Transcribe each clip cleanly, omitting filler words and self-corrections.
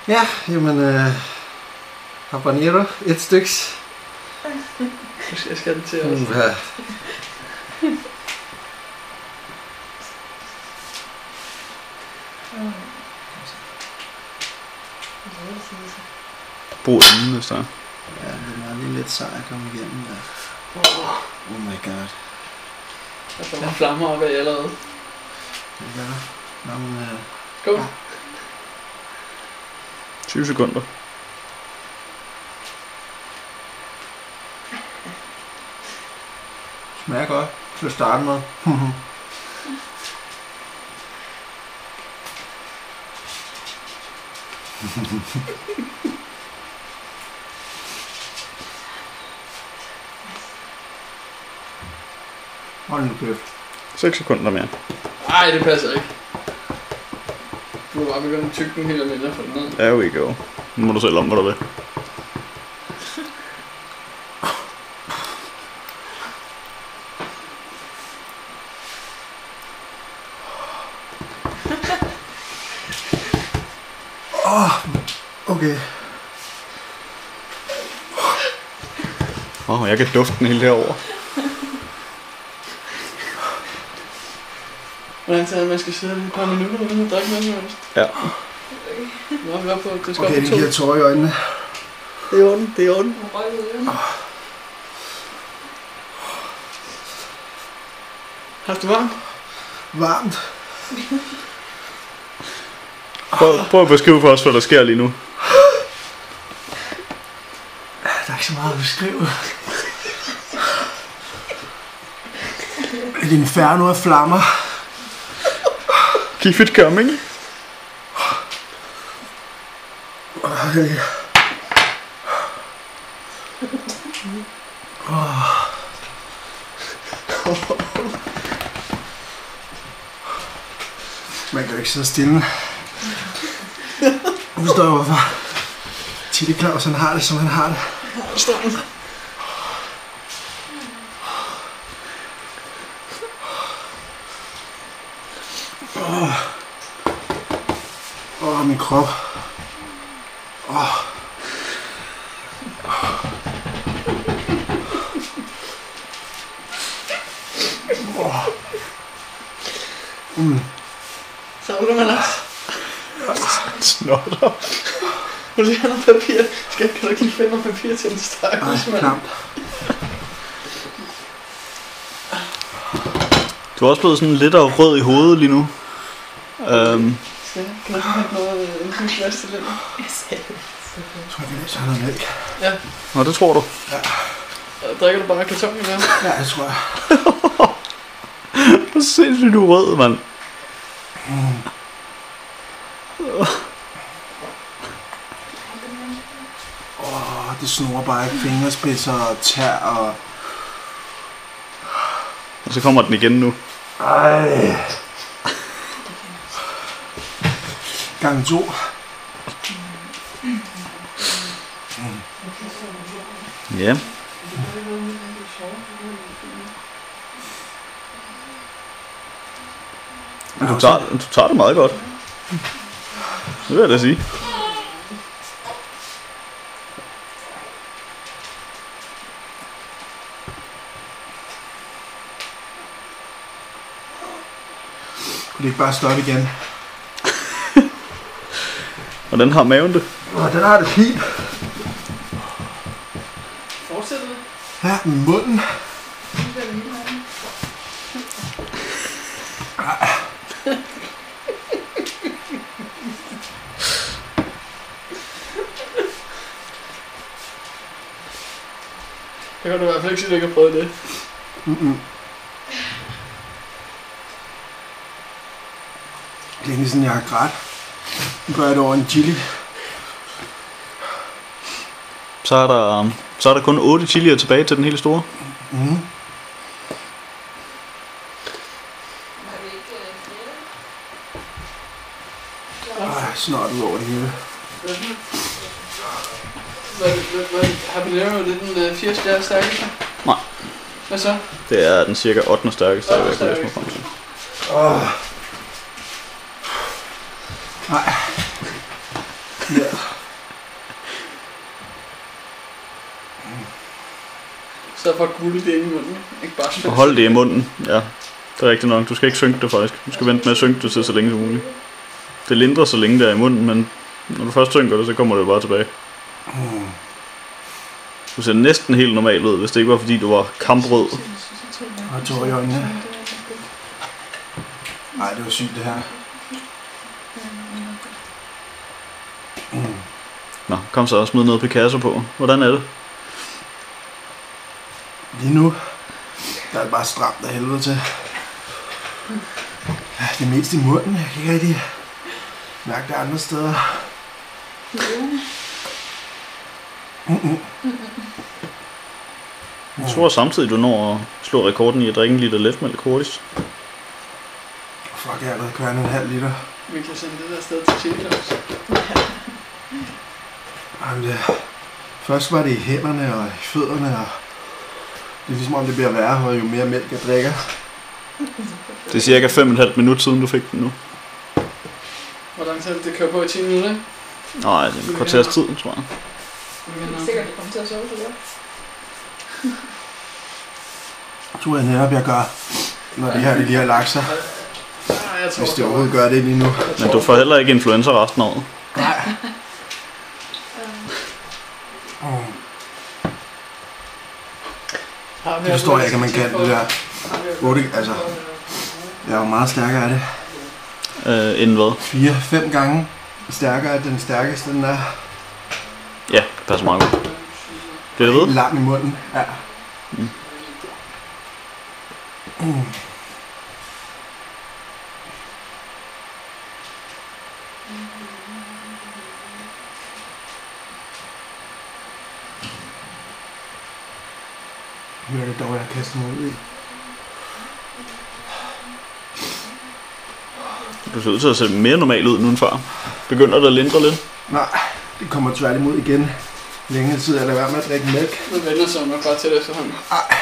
Ja, jamen, habanero, et styks. Jeg skal den til også. Ja. Brug inden, hvis der er. Ja, den er lige lidt sej at komme igennem der. Oh my god. Der kommer flammer op af allerede. Ja, nå, men, Go. 20 sekunder. smager godt til at starte med. Hold nu kæft. 6 sekunder mere. Ej, det passer ikke. Du må bare begynde at tygge den helt almindelig for den ned. There we go. Nu må du selv om, hvad du vil. Okay. Jeg kan dufte den hele derovre. Hvordan tager man skal sidde et par minutter uden at drikke noget? Ja. Nu er vi oppe på, det skal Okay, op det på 2. giver tårer i øjnene. Det er orden, det er orden. Har du varmt? Varmt. Prøv at beskrive for os, hvad der sker lige nu. Der er ikke så meget at beskrive. Et inferno af flammer. Keep it coming. Okay. Man kan jo ikke sidde stille. Nu forstår jeg hvorfor Titte Claus han har det som han har det. Min krop. Savner man også? Snotter. Vil du have noget papir? Kan du ikke lige finde noget papir til en stakkels mand? Klamt. Du er også blevet sådan lidt af rød i hovedet lige nu. Kan du ikke hente noget, en glas til den? Jeg tror, vi er sådan noget mælk. Ja. Nå, det tror du. Drikker du bare karton i der? Ja, det tror jeg. Hvor sindssygt du er rød, mand. Det snurrer bare i fingerspidser og tær og... Og så kommer den igen nu. Ej. Gang 2. Ja. Du tager det meget godt. Det vil jeg da sige. Kunne det ikke bare stoppe igen? Hvordan har maven det? Den har det fint. Fortsætter det? Ja, munden. Det kan du i hvert fald ikke sige, at du ikke har prøvet det. Længe siden jeg har grædt. Nu gør jeg det over en chili. Så er der kun 8 chilier tilbage til den hele store. Snart ud over det hele. Habanero, det er den 4 stærkeste? Nej. Hvad så? Det er den cirka 8. stærkeste, jeg kan læse mig frem til. Nej. Ja. Så for guld det inde i munden. Ikke bare Og hold det i munden. Ja, det er rigtigt nok. Du skal ikke synke det faktisk. Du skal vente med at synke det til så længe som muligt. Det lindrer så længe der i munden, men når du først synker det, så kommer det jo bare tilbage. Du ser næsten helt normal ud, hvis det ikke var fordi du var kamprød. Og tår i øjnene. Nej, det var sygt det her. Nå, kom så og smid noget Picasso på. Hvordan er det? Lige nu, der er det bare stramt af helvede til. Det er mest i munden, jeg kan ikke rigtig mærke det andre steder. Jeg tror samtidig, du når at slå rekorden i at drikke en liter letmælk hurtigt. Fuck, jeg har allerede kørt en halv liter. Vi kan sende det der sted til Chile også. Jamen, først var det i hænderne og i fødderne, og det er ligesom om det bliver værre, jo mere mælk jeg drikker. Det er cirka 5,5 minutter siden du fik den nu. Hvor lang tid det kører på i 10 minutter, ikke? Nej, det er en kvarters tid, tror jeg. Det er sikkert, du kommer til at sove for det. Jeg tror jeg netop, jeg gør, når det her det lige har lagt sig. Hvis det overhovedet gør det lige nu. Men du får heller ikke influenza resten af året. Nej. Det forstår jeg ikke, at man kan det der. 8, altså, jeg er jo meget stærkere af det. Inden hvad? 4-5 gange stærkere af den stærkeste, den er. Ja, det passer meget godt. Bliver det ved? Lam i munden, ja. Nu er det dog, jeg kaster mig ud i. Du ser ud til at se mere normal ud nu end før. Begynder det at lindre lidt? Nej, det kommer tværtimod igen. Længe tid at lade være med at drikke mælk. Nu vender sig nok bare til det efterhånden. Nej.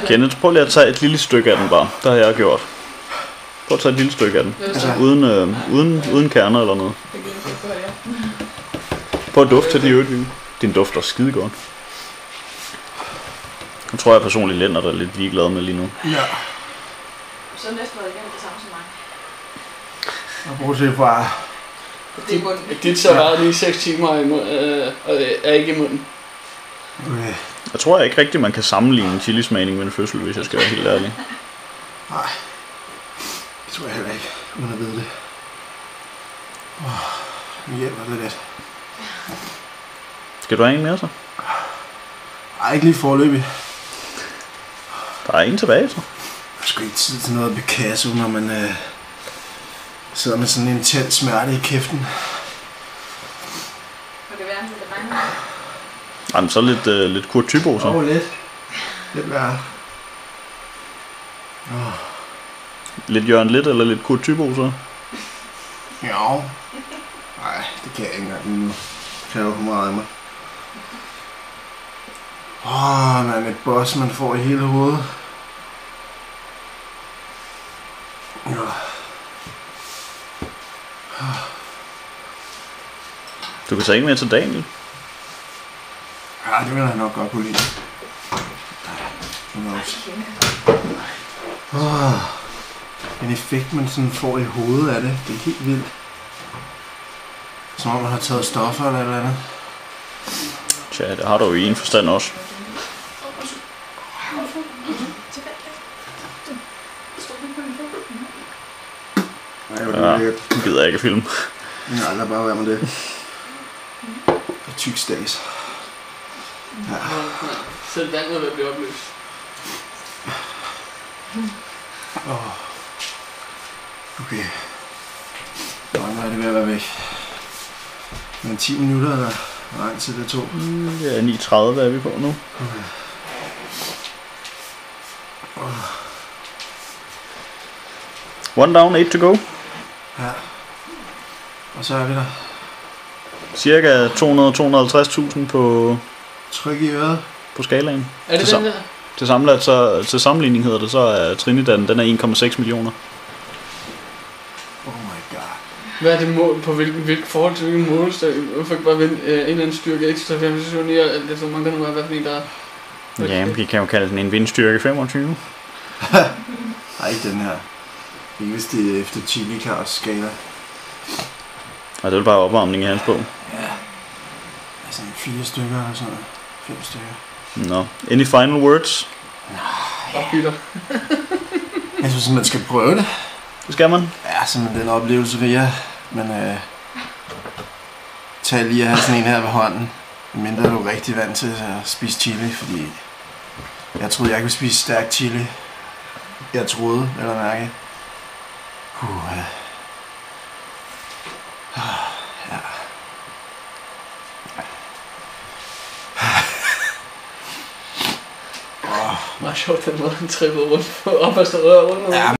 Kenneth, prøv lige at tage et lille stykke af den bare. Det har jeg gjort. Prøv at tage et lille stykke af den. Altså, Uden kerner eller noget. Prøv at dufte til de øvrigt. Din dufter skide godt. Jeg tror jeg personligt lænder dig lidt ligeglad med lige nu. ja. Så næsten været igennem det samme som mig. Og bortset fra... Det er munden. Dit så var lige 6 timer i munden, og er ikke i munden. Okay. Jeg tror ikke rigtigt, man kan sammenligne en chilismagning med en fødsel, hvis jeg skal være helt ærlig. Nej. Det tror jeg heller ikke, uden at vide det. Nu hjælper det lidt. Skal du have en mere så? Ej, ikke lige forløbig. Der er en tilbage så. Jeg har sgu ikke tid til noget Picasso, når man sidder med sådan en intens smerte i kæften. Kan det være, at det regner? Jamen så lidt Kurt Thyboe så. Lidt. Lidt værre. Lidt Jørgen Lidt eller lidt Kurt Thyboe så. Ja. Nej, det kan jeg ikke engang nu. Det kræver for meget af mig. Man, et boss, man får i hele hovedet. Du kan tage en mere til Daniel. Ja, det vil jeg nok godt kunne lide. En effekt, man sådan får i hovedet af det, det er helt vildt. Som om man har taget stoffer eller et eller andet. Tja, det har du jo i en forstand også. Nej, det Ja, er lækkert. det gider jeg ikke at filme. Nej, lad bare være med det. Det er tyk stads. Ja. Selv vandet vil blive opløst. Okay. Nå, nu er det ved at være væk. Men 10 minutter, eller hvor lang tid det tog? Det er 9:30, er vi på nu. Okay. One down, 8 to go. Ja. Og så er vi der. Cirka 200-250.000 på Tryk i øret. skalaen. Er det Til den der? Til sammenligning hedder det så, at Trinidad den er 1,6 millioner. Oh my god. Hvad er det mål på hvilken forhold til hvilken målestok? Hvorfor ikke bare vinde en eller anden styrke ekstra 5 og alt det, så mange der nu er, hvad for en der er? Okay. Ja, vi kan jo kalde den en vindstyrke 25. Nej, ikke den her. Ikke hvis det er efter chili cars skala. Og det er bare opvarmning i hans bog. Ja. Altså 4 stykker eller sådan noget. 5 stykker. Nå, any final words? Og bytter. Jeg synes, man skal prøve det. Det skal man. Ja, simpelthen den oplevelse vil jeg. Men tag lige at have sådan en her ved hånden. Mindre du er rigtig vant til at spise chili, fordi jeg troede, jeg kunne spise stærk chili. Jeg troede, eller mærke. Ja. Meget sjovt den måde, han trippede rundt på op og så rundt. Ja,